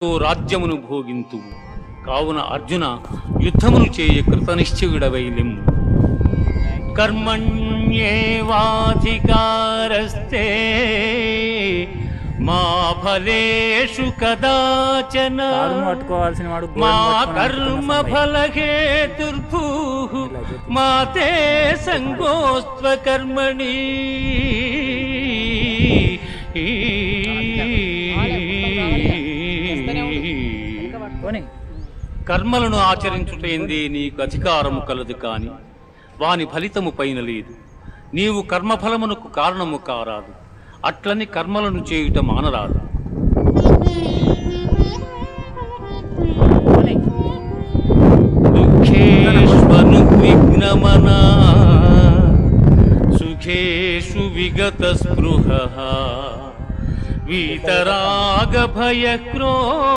రాజ్యమును భోగింతు కావున అర్జున యుద్ధమును చేయ కృతనిశ్చయుడవై లెమ్ము. కర్మణ్యేవాధికారస్తే మా ఫలేషు కదాచన మా కర్మ ఫలహేతుర్భూ మా తే సంగోస్త్వ కర్మణి. కర్మలను ఆచరించుటేందే నీకు అధికారము కలదు కాని వాని ఫలితము పైన లేదు. నీవు కర్మఫలమునకు కారణము కారాదు, అట్లని కర్మలను చేయుట మానరాదు. దుఃఖేష్వనుద్విగ్నమనా సుఖేషు విగత స్పృహః వీతరాగ భయక్రో